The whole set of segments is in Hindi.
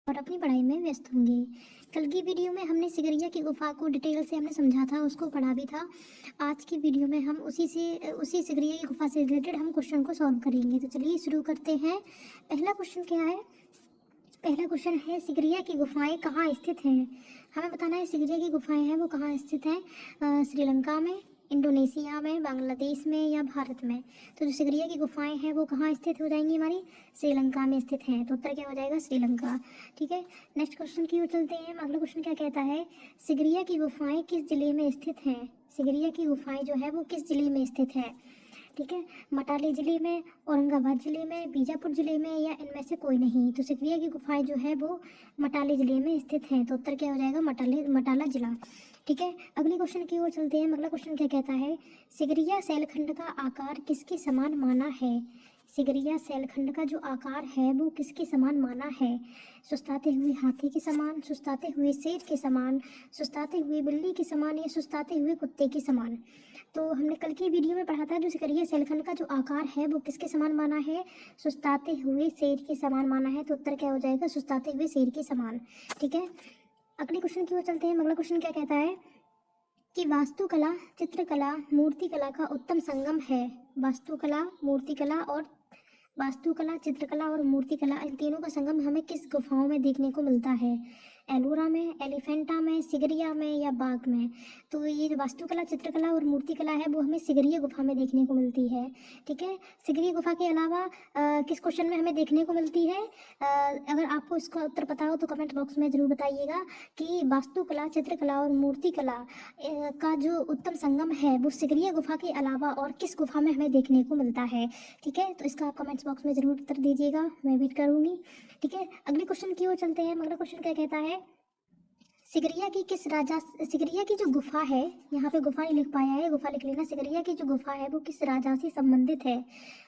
और अपनी पढ़ाई में व्यस्त होंगे। कल की वीडियो में हमने सिगरिया की गुफा को डिटेल से हमने समझा था, उसको पढ़ा भी था। आज की वीडियो में हम उसी सिगरिया की गुफा से रिलेटेड हम क्वेश्चन को सॉल्व करेंगे। तो चलिए शुरू करते हैं। पहला क्वेश्चन क्या है? पहला क्वेश्चन है सिगरिया की गुफाएं कहाँ स्थित हैं। हमें बताना है सिगरिया की गुफाएं हैं वो कहाँ स्थित हैं। श्रीलंका में, इंडोनेशिया में, बांग्लादेश में या भारत में। तो जो सिगरिया की गुफाएं हैं वो कहाँ स्थित हो जाएंगी? हमारी श्रीलंका में स्थित हैं। तो उत्तर क्या हो जाएगा? श्रीलंका। ठीक है, नेक्स्ट क्वेश्चन की ओर चलते हैं। अगला क्वेश्चन क्या कहता है? सिगरिया की गुफाएं किस जिले में स्थित हैं। सिगरिया की गुफाएं जो है वो किस जिले में स्थित है? ठीक है, मटाली जिले में, औरंगाबाद जिले में, बीजापुर जिले में या इनमें से कोई नहीं। तो सिगरिया की गुफाएं जो है वो मटाली जिले में स्थित हैं। तो उत्तर क्या हो जाएगा? मटाला जिला। ठीक है, अगले क्वेश्चन की ओर चलते हैं। अगला क्वेश्चन क्या कहता है? सिगरिया सैलखंड का आकार किसके समान माना है। सिगरिया सैलखंड का जो आकार है वो किसके समान माना है? सुस्ताते हुए हाथी के समान, सुस्ताते हुए शेर के समान, सुस्ताते हुए बिल्ली के समान या सुस्ताते हुए कुत्ते के समान। तो हमने कल की वीडियो में पढ़ा था जो सिगरिया सैलखंड का जो आकार है वो किसके समान माना है? सुस्ताते हुए शेर के समान माना है। तो उत्तर क्या हो जाएगा? सुस्ताते हुए शेर के समान। ठीक है, अगले क्वेश्चन की ओर चलते हैं। अगला क्वेश्चन क्या कहता है कि वास्तुकला, चित्रकला, मूर्तिकला का उत्तम संगम है। वास्तुकला, चित्रकला और मूर्तिकला, इन तीनों का संगम हमें किस गुफाओं में देखने को मिलता है? एलोरा में, एलिफेंटा में, सिगरिया में या बाग में। तो ये जो वास्तुकला, चित्रकला और मूर्तिकला है वो हमें सिगरिया गुफा में देखने को मिलती है। ठीक है, सिगरिया गुफा के अलावा किस क्वेश्चन में हमें देखने को मिलती है? अगर आपको इसका उत्तर पता हो तो कमेंट बॉक्स में जरूर बताइएगा कि वास्तुकला, चित्रकला और मूर्तिकला का जो उत्तम संगम है वो सिगरिया गुफा के अलावा और किस गुफा में हमें देखने को मिलता है। ठीक है, तो इसका आप कमेंट्स बॉक्स में जरूर उत्तर दीजिएगा, मैं वेट करूंगी। ठीक है, अगले क्वेश्चन की ओर चलते हैं। अगला क्वेश्चन क्या कहता है? सिगरिया की जो गुफा है, यहाँ पे गुफा नहीं लिख पाया है, गुफा लिख लेना। सिगरिया की जो गुफा है वो किस राजा से संबंधित है?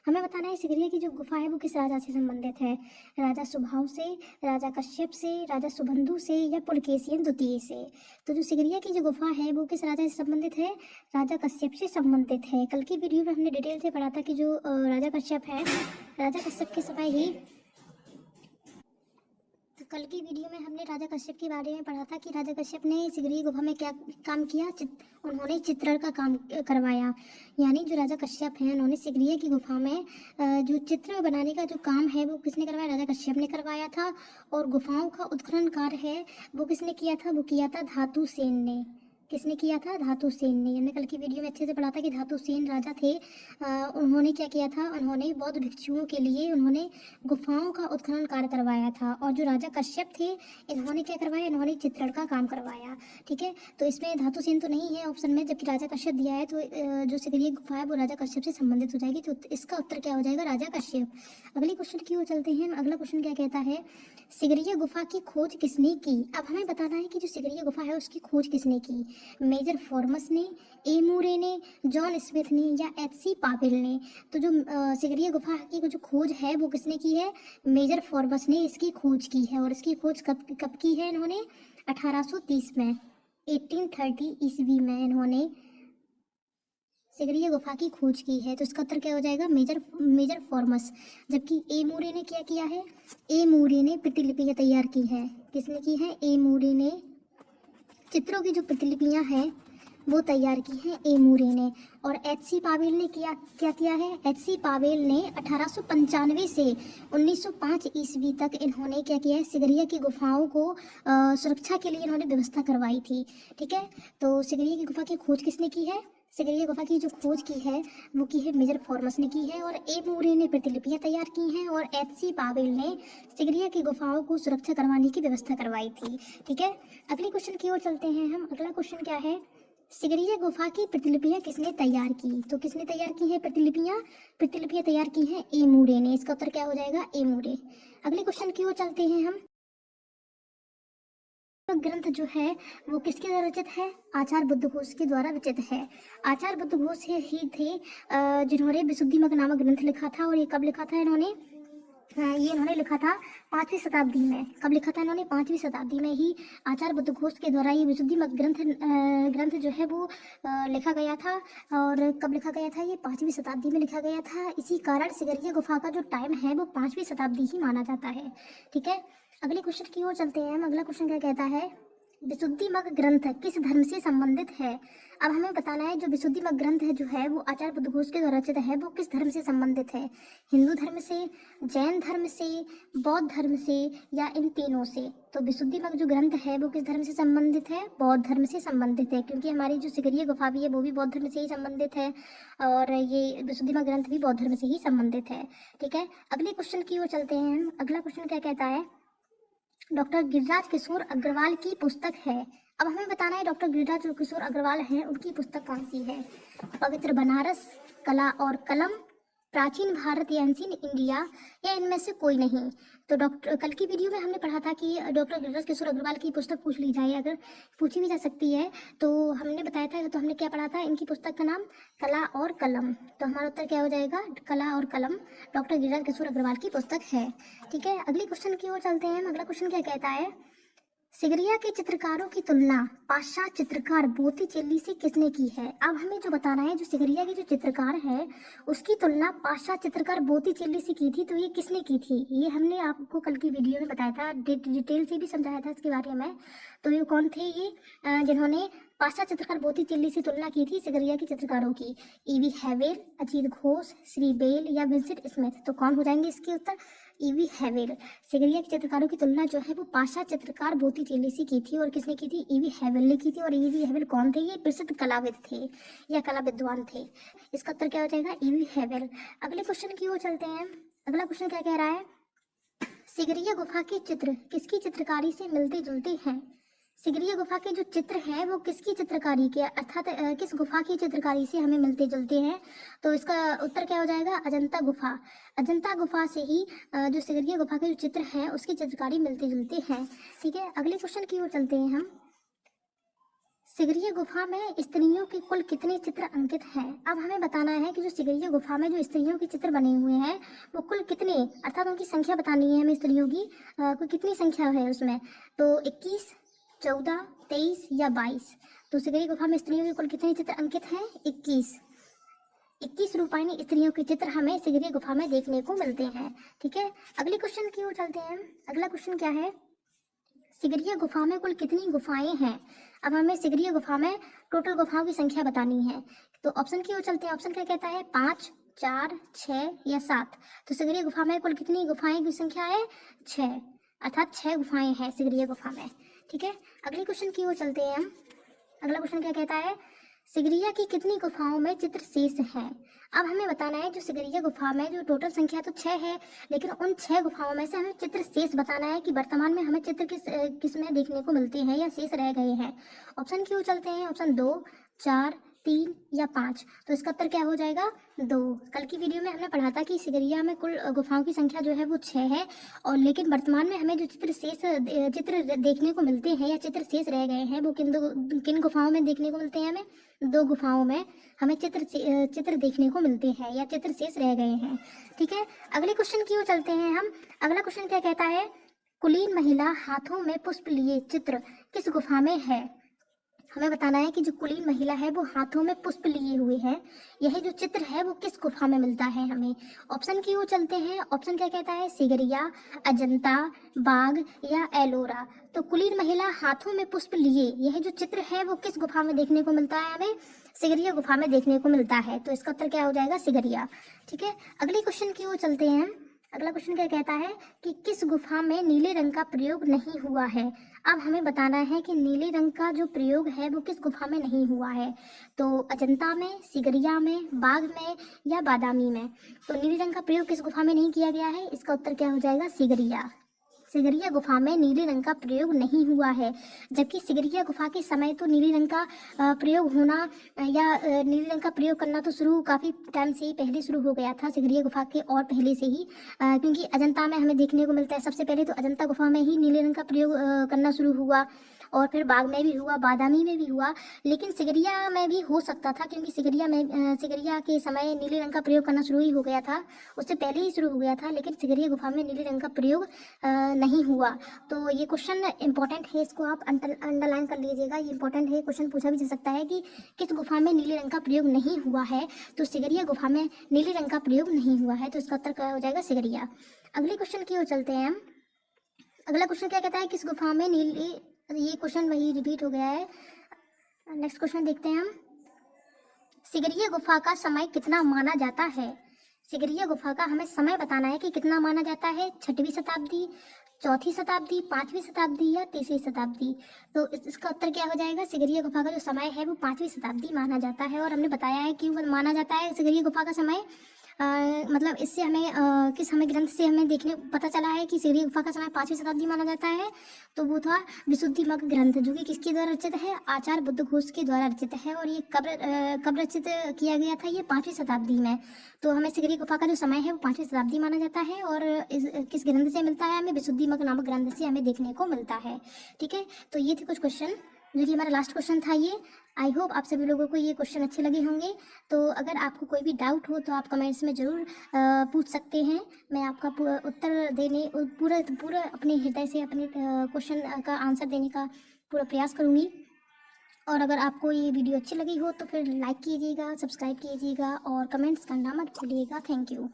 हमें बताना है सिगरिया की जो गुफा है वो किस राजा से संबंधित है। राजा सुबाहु से, राजा कश्यप से, राजा सुबंधु से या पुलकेशियन द्वितीय से। तो जो सिगरिया की जो गुफा है वो किस राजा से संबंधित है? राजा कश्यप से संबंधित है। कल की वीडियो में हमने डिटेल से पढ़ा था कि जो राजा कश्यप है, राजा कश्यप के समय ही कल की वीडियो में हमने राजा कश्यप के बारे में पढ़ा था कि राजा कश्यप ने सिगरिया गुफा में क्या काम किया? उन्होंने चित्रण का काम करवाया। यानी जो राजा कश्यप हैं उन्होंने सिगरिया की गुफा में जो चित्र बनाने का जो काम है वो किसने करवाया? राजा कश्यप ने करवाया था। और गुफाओं का उत्खनन कार्य है वो किसने किया था? वो किया था धातु सेन ने। किसने किया था? धातु सेन ने। हमने कल की वीडियो में अच्छे से पढ़ा था कि धातु सेन राजा थे। उन्होंने क्या किया था? उन्होंने बौद्ध भिक्षुओं के लिए उन्होंने गुफाओं का उत्खनन कार्य करवाया था। और जो राजा कश्यप थे इन्होंने क्या करवाया? इन्होंने चित्रण का काम करवाया। ठीक है, तो इसमें धातु सेन तो नहीं है ऑप्शन में, जबकि राजा कश्यप दिया है। तो जो सिगरिया गुफा है वो राजा कश्यप से संबंधित हो जाएगी। तो इसका उत्तर क्या हो जाएगा? राजा कश्यप। अगले क्वेश्चन की ओर चलते हैं। अगला क्वेश्चन क्या कहता है? सिगरिया गुफा की खोज किसने की? अब हमें बताना है कि जो सिगरिया गुफा है उसकी खोज किसने की। मेजर फॉर्मस ने, ए मूरे ने, जॉन स्मिथ ने या एच.सी. पावेल ने। तो जो सिगरिया गुफा की जो खोज है वो किसने की है? मेजर फॉर्मस ने इसकी खोज की है। और इसकी खोज कब की है इन्होंने? 1830 में, 1830 ईस्वी में इन्होंने सिगरिया गुफा की खोज की है। तो इसका उत्तर क्या हो जाएगा? Major forms. जबकि ए मूरे ने क्या किया है? ए मूरे ने प्रतिलिपियां तैयार की है। किसने की है? ए मूरे ने चित्रों की जो प्रतिलिपियां हैं वो तैयार की हैं ए मूरे ने। और एच.सी. पावेल ने क्या किया है? एच.सी. पावेल ने 1895 से 1905 ईस्वी तक इन्होंने क्या किया है? सिगरिया की गुफाओं को सुरक्षा के लिए इन्होंने व्यवस्था करवाई थी। ठीक है, तो सिगरिया की गुफा की खोज किसने की है? सिगरिया गुफा की जो खोज की है वो की है मेजर फॉर्मस ने की है। और ए मूरे ने प्रतिलिपियां तैयार की हैं। और एच.सी. पावेल ने सिगरिया की गुफाओं को सुरक्षा करवाने की व्यवस्था करवाई थी। ठीक है, अगले क्वेश्चन की ओर चलते हैं हम। अगला क्वेश्चन क्या है? सिगरिया गुफा की प्रतिलिपियां किसने तैयार की? तो किसने तैयार की है प्रतिलिपियां तैयार की हैं ए मूरे ने। इसका उत्तर क्या हो जाएगा? ए मूरे। अगले क्वेश्चन की ओर चलते हैं हम। ग्रंथ जो है वो किसके द्वारा रचित है? आचार्य बुद्धघोष के द्वारा रचित है। आचार्य बुद्धघोष ही थे जिन्होंने विशुद्धिमग नामक ग्रंथ लिखा था। और ये कब लिखा था इन्होंने? ये इन्होंने लिखा था 5वीं शताब्दी में। कब लिखा था इन्होंने? 5वीं शताब्दी में ही आचार्य बुद्धघोष के द्वारा ये विशुद्धिमग ग्रंथ जो है वो लिखा गया था। और कब लिखा गया था? ये 5वीं शताब्दी में लिखा गया था। इसी कारण सिगरिया गुफा का जो टाइम है वो 5वीं शताब्दी ही माना जाता है। ठीक है, अगले क्वेश्चन की ओर चलते हैं हम। अगला क्वेश्चन क्या कहता है, विशुद्धिमग ग्रंथ किस धर्म से संबंधित है। अब हमें बताना है जो विशुद्धिमग ग्रंथ है जो है वो आचार्य बुद्धघोष के द्वारा रचित है, वो किस धर्म से संबंधित है। हिंदू धर्म से, जैन धर्म से, बौद्ध धर्म से या इन तीनों से। तो विशुद्धिमग जो ग्रंथ है वो किस धर्म से संबंधित है, बौद्ध धर्म से संबंधित है, क्योंकि हमारी जो सिगरीय गुफा भी है वो भी बौद्ध धर्म से ही संबंधित है और ये विशुद्धिमग ग्रंथ भी बौद्ध धर्म से ही संबंधित है। ठीक है, अगले क्वेश्चन की ओर चलते हैं हम। अगला क्वेश्चन क्या कहता है, डॉक्टर गिरिराज किशोर अग्रवाल की पुस्तक है। अब हमें बताना है डॉक्टर गिरिराज किशोर अग्रवाल हैं उनकी पुस्तक कौन सी है। पवित्र बनारस, कला और कलम, प्राचीन भारत या एंशिएंट इंडिया या इनमें से कोई नहीं। तो डॉक्टर कल की वीडियो में हमने पढ़ा था कि डॉक्टर गिरिराज किशोर अग्रवाल की पुस्तक पूछ ली जाए, अगर पूछी भी जा सकती है तो हमने बताया था। तो हमने क्या पढ़ा था, इनकी पुस्तक का नाम कला और कलम। तो हमारा उत्तर क्या हो जाएगा, कला और कलम डॉक्टर गिरिराज किशोर अग्रवाल की पुस्तक है। ठीक है, अगले क्वेश्चन की ओर चलते हैं। अगला क्वेश्चन क्या कहता है, सिगरिया के चित्रकारों की तुलना पाश्चात्य चित्रकार बोत्तिचेल्ली से किसने की है। अब हमें जो बताना है, जो सिगरिया के जो चित्रकार है उसकी तुलना पाश्चात्य चित्रकार बोत्तिचेल्ली से की थी, तो ये किसने की थी, ये हमने आपको कल की वीडियो में बताया था, डिटेल से भी समझाया था इसके बारे में। तो ये कौन थे, ये जिन्होंने पाश्चात्य चित्रकार बोत्तिचेल्ली से तुलना की थी सिगरिया के चित्रकारों की, E V Havell, Ajit Ghosh, Shri Bell या विंसेंट स्मिथ। तो कौन हो जाएंगे इसके उत्तर, ईवी हैवेल। सिगरिया के चित्रकारों की तुलना जो है वो पाश्चात्य चित्रकार बोत्तिचेल्ली से की थी, और किसने की थी, ईवी हैवेल ने की थी। और ईवी हैवेल कौन थे, ये प्रसिद्ध कलाविद थे या कला विद्वान थे। इसका उत्तर क्या हो जाएगा, ईवी हैवेल। अगले क्वेश्चन की ओर चलते हैं। अगला क्वेश्चन क्या कह रहा है, सिगरिया गुफा के चित्र किसकी चित्रकारी से मिलते जुलते हैं। सिगरिया गुफा के जो चित्र हैं वो किसकी चित्रकारी के, अर्थात किस गुफा की चित्रकारी से हमें मिलते जुलते हैं। तो इसका उत्तर क्या हो जाएगा, अजंता गुफा। अजंता गुफा से ही जो सिगरिया गुफा के जो चित्र हैं उसकी चित्रकारी मिलते जुलते हैं। ठीक है, अगले क्वेश्चन की ओर चलते हैं हम। सिगरिया गुफा में स्त्रियों के कुल कितने चित्र अंकित हैं। अब हमें बताना है कि जो सिगरिया गुफा में जो स्त्रियों के चित्र बने हुए हैं वो कुल कितने, अर्थात उनकी संख्या बतानी है हमें स्त्रियों की, कोई कितनी संख्या है उसमें। तो 21, 14, 23 या 22। तो सिगरिया गुफा में स्त्रियों के कुल कितने चित्र अंकित हैं, 21 रूपायनी स्त्रियों के चित्र हमें सिगरिया गुफा में देखने को मिलते हैं। ठीक है, अगले क्वेश्चन की ओर चलते हैं। अगला क्वेश्चन क्या है, सिगरिया गुफा में कुल कितनी गुफाएं हैं। अब हमें सिगरिया गुफा में टोटल गुफाओं की संख्या बतानी है। तो ऑप्शन की ओर चलते हैं। ऑप्शन क्या कहता है, 5, 4, 6 या 7। तो सिगरिया गुफा में कुल कितनी गुफाएं की संख्या है, 6, अर्थात 6 गुफाएं हैं सिगरिया गुफा में। ठीक है, अगले क्वेश्चन की ओर चलते हैं हम। अगला क्वेश्चन क्या कहता है, सिगरिया की कितनी गुफाओं में चित्र शेष हैं। अब हमें बताना है जो सिगरिया गुफा में जो टोटल संख्या तो 6 है, लेकिन उन 6 गुफाओं में से हमें चित्र शेष बताना है कि वर्तमान में हमें चित्र किस में देखने को मिलते हैं या शेष रह गए हैं। ऑप्शन की ओर चलते हैं। ऑप्शन 2, 4, 3 या 5। तो इसका उत्तर क्या हो जाएगा, 2। कल की वीडियो में हमने पढ़ा था कि सिगरिया में कुल गुफाओं की संख्या जो है वो 6 है, और लेकिन वर्तमान में हमें जो चित्र देखने को मिलते हैं या चित्र शेष रह गए हैं वो किन गुफाओं में देखने को मिलते हैं, हमें 2 गुफाओं में हमें चित्र देखने को मिलते हैं या चित्र शेष रह गए हैं। ठीक है, अगले क्वेश्चन की ओर चलते हैं हम। अगला क्वेश्चन क्या कहता है, कुलीन महिला हाथों में पुष्प लिए चित्र किस गुफा में है। हमें बताना है कि जो कुलीन महिला है वो हाथों में पुष्प लिए हुए है, यह जो चित्र है वो किस गुफा में मिलता है हमें। ऑप्शन की ओर चलते हैं। ऑप्शन क्या कहता है, सिगरिया, अजंता, बाग या एलोरा। तो कुलीन महिला हाथों में पुष्प लिए यह जो चित्र है वो किस गुफा में देखने को मिलता है, हमें सिगरिया गुफा में देखने को मिलता है। तो इसका उत्तर क्या हो जाएगा, सिगरिया। ठीक है, अगले क्वेश्चन की ओर चलते हैं। अगला क्वेश्चन क्या कहता है कि किस गुफा में नीले रंग का प्रयोग नहीं हुआ है। अब हमें बताना है कि नीले रंग का जो प्रयोग है वो किस गुफा में नहीं हुआ है। तो अजंता में, सिगरिया में, बाग में या बादामी में। तो नीले रंग का प्रयोग किस गुफा में नहीं किया गया है, इसका उत्तर क्या हो जाएगा, सिगरिया। सिगरिया गुफा में नीले रंग का प्रयोग नहीं हुआ है, जबकि सिगरिया गुफा के समय तो नीले रंग का प्रयोग होना या नीले रंग का प्रयोग करना तो शुरू काफ़ी टाइम से ही पहले शुरू हो गया था सिगरिया गुफा के और पहले से ही, क्योंकि अजंता में हमें देखने को मिलता है सबसे पहले तो अजंता गुफा में ही नीले रंग का प्रयोग करना शुरू हुआ, और फिर बाग में भी हुआ, बादामी में भी हुआ, लेकिन सिगरिया में भी हो सकता था क्योंकि सिगरिया के समय नीले रंग का प्रयोग करना शुरू ही हो गया था, उससे पहले ही शुरू हो गया था, लेकिन सिगरिया गुफा में नीले रंग का प्रयोग नहीं हुआ। तो ये क्वेश्चन इंपॉर्टेंट है, इसको आप अंडरलाइन कर लीजिएगा, ये इंपॉर्टेंट है। क्वेश्चन पूछा भी जा सकता है कि किस गुफा में नीले रंग का प्रयोग नहीं हुआ है, तो सिगरिया गुफा में नीले रंग का प्रयोग नहीं हुआ है, तो इसका उत्तर क्या हो जाएगा, सिगरिया। अगले क्वेश्चन की ओर चलते हैं हम। अगला क्वेश्चन क्या कहता है, किस गुफा में नीली, ये क्वेश्चन वही रिपीट हो गया है। नेक्स्ट क्वेश्चन देखते हैं हम। सिगरिया गुफा का समय कितना माना जाता है? सिगरिया गुफा का हमें समय बताना है कि कितना माना जाता है, 6वीं शताब्दी, 4वीं शताब्दी, 5वीं शताब्दी या 3वीं शताब्दी। तो इसका उत्तर क्या हो जाएगा? सिगरिया गुफा का जो समय है वो 5वीं शताब्दी माना जाता है। और हमने बताया है कि वो माना जाता है सिगरिया गुफा का समय, मतलब इससे हमें किस हमें ग्रंथ से हमें देखने पता चला है कि सिगरिया गुफा का समय 5वीं शताब्दी माना जाता है। तो वो था विशुद्धिमग ग्रंथ, जो कि किसके द्वारा रचित है? आचार्य बुद्धघोष के द्वारा रचित है। और ये कब रचित किया गया था? ये 5वीं शताब्दी में। तो हमें सिगरिया गुफा का जो समय है वो 5वीं शताब्दी माना जाता है। और किस ग्रंथ से मिलता है? हमें विशुद्धिमग नामक ग्रंथ से हमें देखने को मिलता है। ठीक है, तो ये थे कुछ क्वेश्चन, जो कि हमारा लास्ट क्वेश्चन था ये। आई होप आप सभी लोगों को ये क्वेश्चन अच्छे लगे होंगे। तो अगर आपको कोई भी डाउट हो तो आप कमेंट्स में ज़रूर पूछ सकते हैं। मैं आपका उत्तर देने पूरा पूरा अपने हृदय से अपने क्वेश्चन का आंसर देने का पूरा प्रयास करूँगी। और अगर आपको ये वीडियो अच्छी लगी हो तो फिर लाइक कीजिएगा, सब्सक्राइब कीजिएगा और कमेंट्स करना मत भूलिएगा। Thank you.